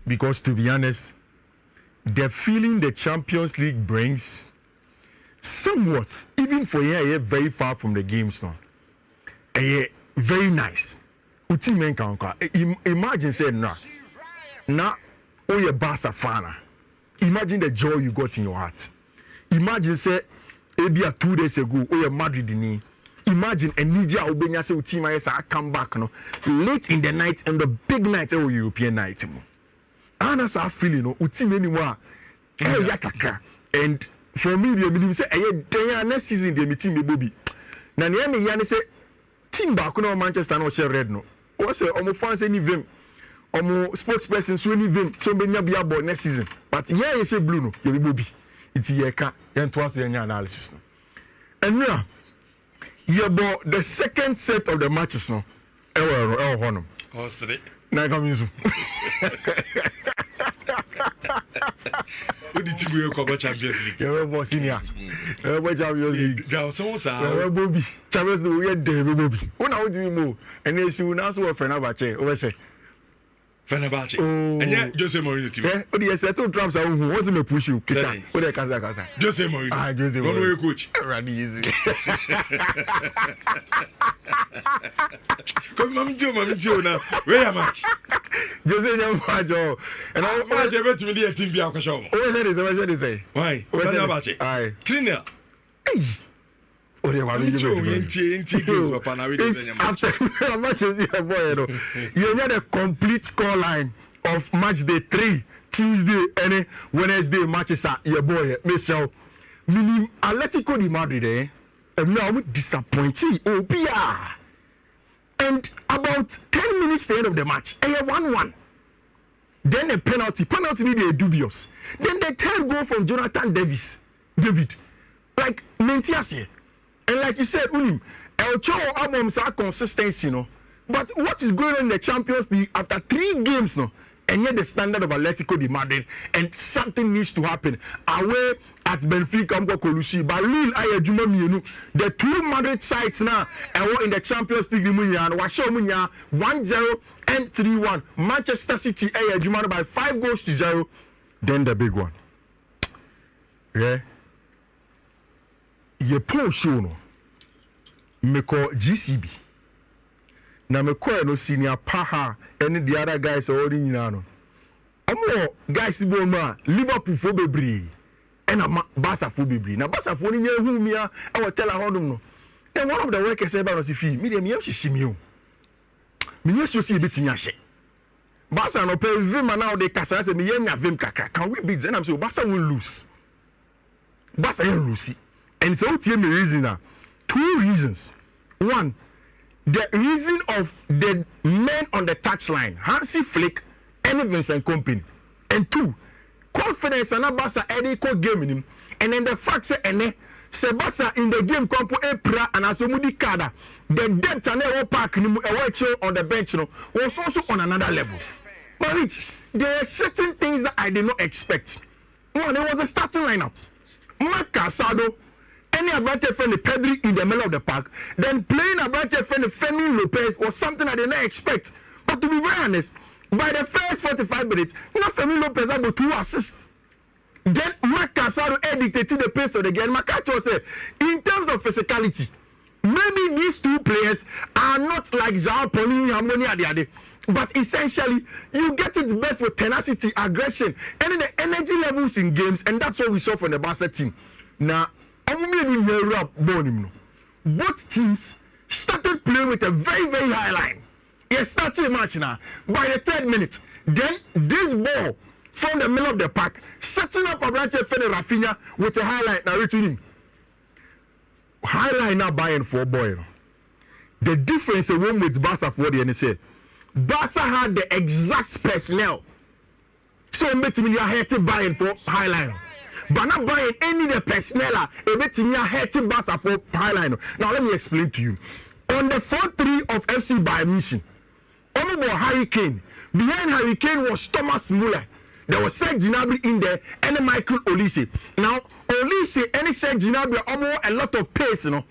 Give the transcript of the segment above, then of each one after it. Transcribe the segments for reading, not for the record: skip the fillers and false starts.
because to be honest, the feeling the Champions League brings, somewhat, even for you, very far from the games now, very nice. Imagine saying now, oh, you're Barca fan. Imagine the joy you got in your heart. Imagine say, maybe 2 days ago, oh, you're Madrid in. Imagine a Niger Albania say team I come back no late in the night and the big night oh European night. And that's our feeling no team anymore. And for me, we say next season the team baby. Na near me yan say team back no Manchester no share red no. O say omo fans any vim. Omo spokesperson so any vim so be nya bia ball next season. But here you say blue no you be baby. It's here ka yan twas yan analysis no. And now the second set of the matches no. Honum. Oh, sorry. Na come in. Who did you go Champions League? You were senior. You were Champions League. Now, so Bobby. Champions League, we had Bobby. Who now do you move? And then she will now so Fenerbahce. Over say. Fenerbahce. And yet, Jose Mourinho team. Eh? Oh, the settled traps are who wasn't a push you. Kita. What the Kaza. Jose Mourinho. Ah, Jose Mourinho. Don't know coach. Really easy. Come, Mami Joe now. Where am I? Jose Nyamajo. And I want to bet me the team be our show. What did they say? Why? Fenerbahce. Aye. 3-0. Hey. Oh, they want to after matches, you had a complete score line of Matchday 3, Tuesday, and Wednesday matches are your boy, Michel. Meaning Atletico de Madrid, and now disappointing. Oh, PR. And about 10 minutes to the end of the match, 1-1. Then a penalty needed dubious. Then the third goal from Jonathan David. Like Mentias. And like you said, El Chao albums are consistency, you know. But what is going on in the Champions League after 3 games, no? And yet the standard of Atletico de Madrid, and something needs to happen. Away at Benfica, Kolusi, but Lille, Ayajuma, the 2 Madrid sides now, and in the Champions League, Washo Munya, 1-0 and 3-1. Manchester City, Ayajuma by 5-0. Then the big one. Yeah. Ye po show no me call GCB na me call no senior paha and the other guys are already nyina no omo guys bo ma Liverpool fo bebre and Barca fo bebre na Barca fo ni hu mi a e wo tell hodum no and one of the workers say ba no si me dem yam hihimi o me yeso si betimi ahye Barca no pe vim na o de kasa say me yam nya vim kakra can we beat them? I'm say Barca will lose. Barca will lose. And so tell me reason 2 reasons. 1, the reason of the men on the touchline, Hansi Flick and Vincent Kompany. And 2, confidence and Barca equal game in him. And then the fact that Barca in the game compo April and Asomudi Kada, the depth and the park on the bench was also on another level. But there were certain things that I did not expect. One, there was a starting lineup. Marc Casado. Any Abrante friend Pedri in the middle of the park, then playing Abrante friend Femi Lopez was something I did not expect. But to be very honest, by the first 45 minutes, not Femi Lopez had 2 assists. Then Marc Casado dictated the pace of the game. Makacho said, in terms of physicality, maybe these 2 players are not like João Paulinho, Harmony, Adiade. But essentially, you get it best with tenacity, aggression, and then the energy levels in games, and that's what we saw from the Barca team. Now, both teams started playing with a very, very high line. It started a match now. By the 3rd minute, then this ball from the middle of the park, setting up a branch of Raphinha with a high line. Now, return him. High line now Bayern for boy. The difference in one with Barca for the NSA. Barca had the exact personnel. So, you are hating Bayern for high line. But not buying any the personnel, a bit in your head to Barca for highline. Now let me explain to you. On the 4-3 of FC Bayern Munich, Honorable Harry Kane. Behind Harry Kane was Thomas Muller. There was Serge Gnabry in there and Michael Olise. Now Olise and Serge Gnabry almost a lot of pace, you know.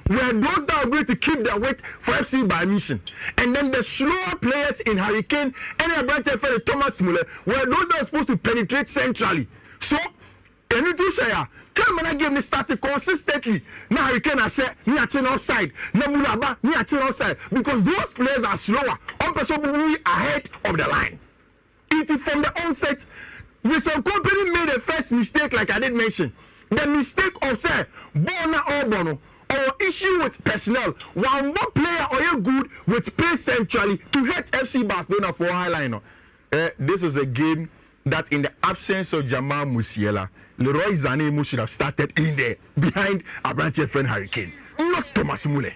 were those that are going to keep their weight for FC Bayern Munich. And then the slower players in Hurricane and the Thomas Muller were those that are supposed to penetrate centrally. So, anything share. Tell me that game started consistently. Now Hurricane has said, "Ni achin outside." Now Mulaba, ni achin outside, because those players are slower. On person ahead of the line. It is from the onset. The some company made a first mistake, like I did mention. The mistake of say Bona or Bono or issue with personnel. One more player or you good with play centrally to hit FC Barcelona for highline. This was a game that, in the absence of Jamal Musiala, Leroy Sané should have started in there behind Abrante friend Hurricane, not Thomas Muller.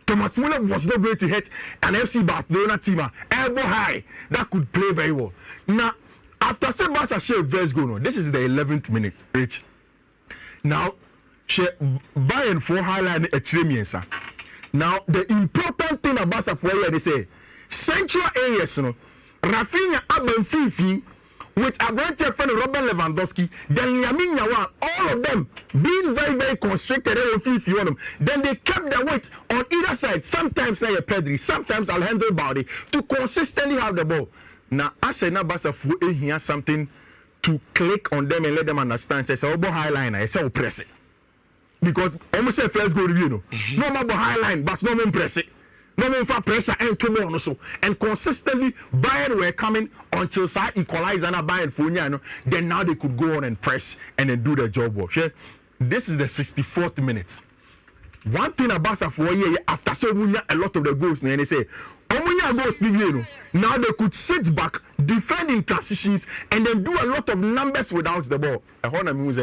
Thomas Muller was not going to hit an FC Barcelona team elbow high that could play very well. Now, after Sebastian share first goal, this is the 11th minute, Rich. Now, Bayern for highline a tremiensa. Now, the important thing about Safoya, they say central areas, Raphinha, Fiifi, with Abrante friend Robert Lewandowski, then Raphinha, all of them being very, very constricted on Fiifi on them. Then they kept their weight on either side. Sometimes say Pedri, sometimes Alejandro Balde to consistently have the ball. Now, I say now, Barca hear something to click on them and let them understand. Say, "Oh, highline, I say, press it." Because almost say first goal review, no more highline, but no more press it. No more for pressure and two more also. And consistently, Bayern were coming until side equalize and Bayern for then now they could go on and press and then do their job well. This is the 64th minute. One thing about Safoye, after so a lot of the goals, and they say, now they could sit back, defend in transitions, and then do a lot of numbers without the ball. I want to use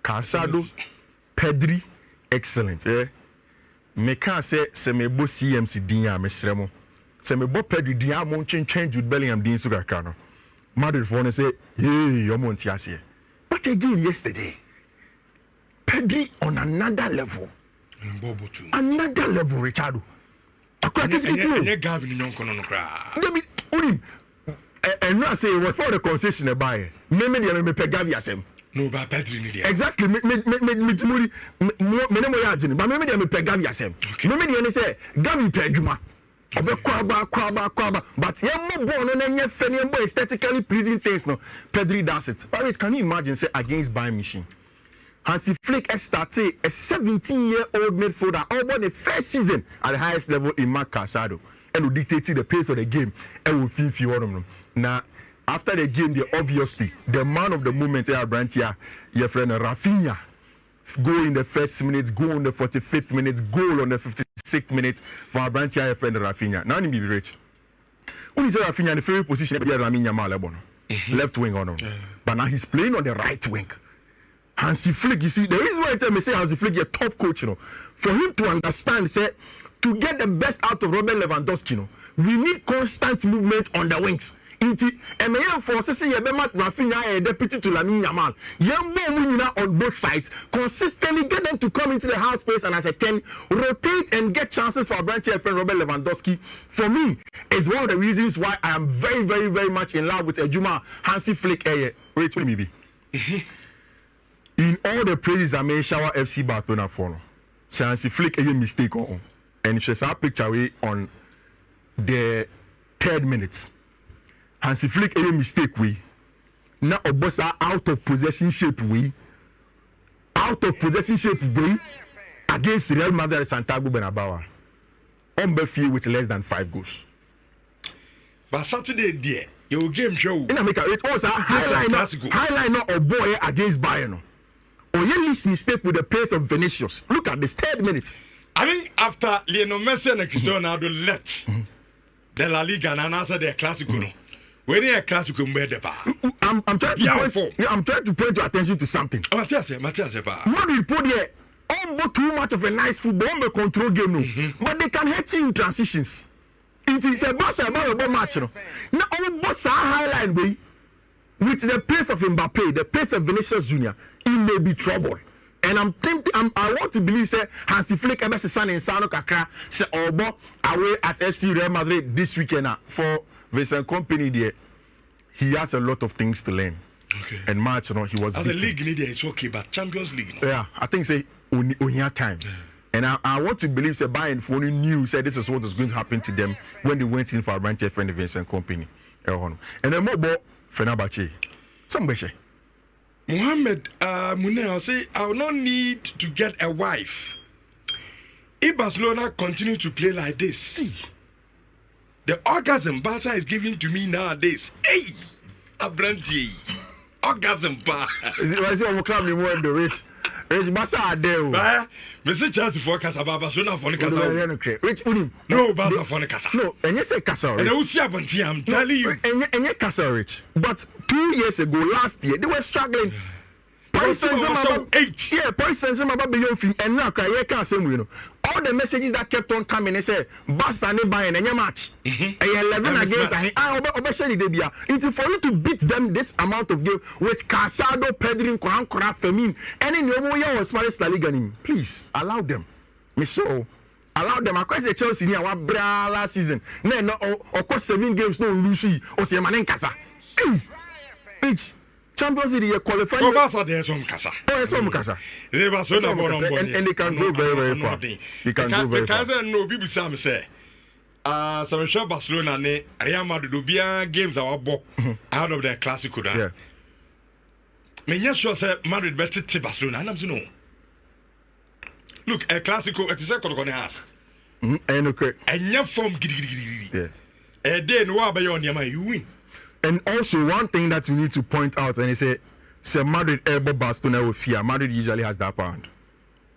Casado, Pedri, excellent. Me can say Semebo CMC Dinya Mesremo. Semebo Pedri Dinya Monchin change with Bellingham Din Sugakano. Madrid phone say, "Hey, you're Montiasi." But again, yesterday, Pedri on another level. Another level, Richard. And I say it was for the concession buy. Maybe they may pay Gavi. No, but Pedri. Exactly. Me but maybe they may pay Gavi. Maybe they say Gavi Pedruma. But you're more born and you're funny aesthetically pleasing things. No, Pedri does it. But can you imagine say against Bayern Munich? Hansi Flick started a 17-year-old midfielder over the first season at the highest level in Marc Casado and will dictate the pace of the game and will feel few of them. Now, after the game, they obviously, the man of the moment, your friend Raphinha, go in the first minute, go on the 45th minute, goal on the 56th minute for Abrantia, your friend Raphinha. Now, he be rich. When he said Raphinha in the favorite position, left wing on him. But now he's playing on the right wing. Hansi Flick, you see, the reason why I tell me say Hansi Flick is a top coach, for him to understand, say, to get the best out of Robert Lewandowski, we need constant movement on the wings. And forces Raphinha a deputy to Lamine Yamal. On both sides, consistently get them to come into the half space and as a 10, rotate and get chances for Abrante and Robert Lewandowski. For me, is one of the reasons why I am very, very, very much in love with Ejuma Hansi Flick. Wait, maybe. In all the praises I may shower FC Barcelona for, so Hansi Flick a mistake on, and she saw a picture away on the 3rd minute. Hansi Flick a mistake we. Now a boss are out of possession shape we. Against Real Madrid and Santiago Bernabeu. On Befield with less than 5 goals. But Saturday, dear, your game show. In America, it was a highlight of boy against Bayern. Oyeli's mistake with the pace of Vinicius. Look at this 3rd minute. I think after Lionel Messi and Cristiano Ronaldo left the La Liga and answered their Clasico, when they are Clasico, I'm trying to point your attention to something. Matthias, Madrid put there almost too much of a nice football control game, but they can hurt you in transitions. It is a Barca match. Now, almost a highlight way with the pace of Mbappe, the pace of Vinicius Junior, it may be trouble. And I want to believe say Hansi Flick ever son in Sano Kakra say Obo away at FC Real Madrid this weekend for Vincent Company there. He has a lot of things to learn. Okay. And March, he was as a league leader, it's okay, but Champions League, yeah, I think say we have time. And I want to believe that Bayern only knew said this is what was going to happen to them when they went in for a branch friend events and company. And then more about Fenerbahce. Somebody. Mohammed Munel say I will not need to get a wife. If Barcelona continue to play like this, the orgasm Barca is giving to me nowadays. Hey, Abranti, orgasm pa. Is it club me more the rich? Rich Barca are there. Mr. Chelsea for Casa Barcelona for the Casa. Rich Unim. No Barca for the Casa. No, and you say Casa. And I will see Abranti. I'm telling you. And you Casa rich. But 2 years ago, last year, they were struggling. Paris Saint-Germain about beyond film and now cry can't say you know. All the messages that kept on coming, they say Barca and Bayern and your match. And 11 against the it's for you to beat them this amount of game with Casado, Pedrin, Korankora, Femin, and in your year was Spanish La Liga. Please allow them. Michelle, allow them. I quite Chelsea near one bra last season. No, of course 7 games no Lucy or Semanen Casa. Hey, Champions League qualified. Oh, Barca there's some Casa. Oh, there's some Casa. They Barcelona and they can go very far. They can go very far. Because no people Sam say. Some sure Barcelona ne Real Madrid do be games our book out of their Clasico. Yeah. Me not sure say Madrid better to Barcelona. I'm no. Look, a Clasico at the second corner house. And okay. And your form yeah. A day no about your name you win. And also one thing that we need to point out, and they say Madrid elbow Barcelona with fear. Madrid usually has that pound.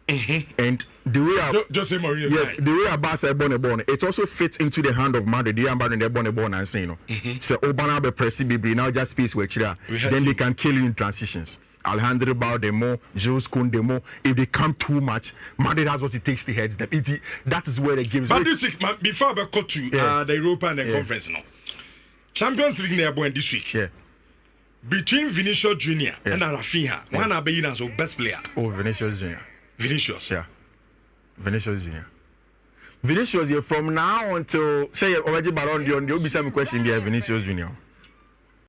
And the way Jose Mourinho. Yes, the way Barca born, it also fits into the hand of Madrid. The Madrid they born and say, you know, so Obana be pressing baby now just space where then they can kill you in transitions. Alejandro Baldemo, Jules Koundemo. If they come too much, Madrid has what it takes to head them. That is where the games. But this week, before I go to the European Conference, no. Champions League near born this week. Yeah. Between Vinicius Junior and Raphinha, one are being as best player. Oh, Vinicius Junior. Vinicius. Yeah. Vinicius Junior. Vinicius, from now until say already Baron Dion, you'll be some question there, Vinicius Junior.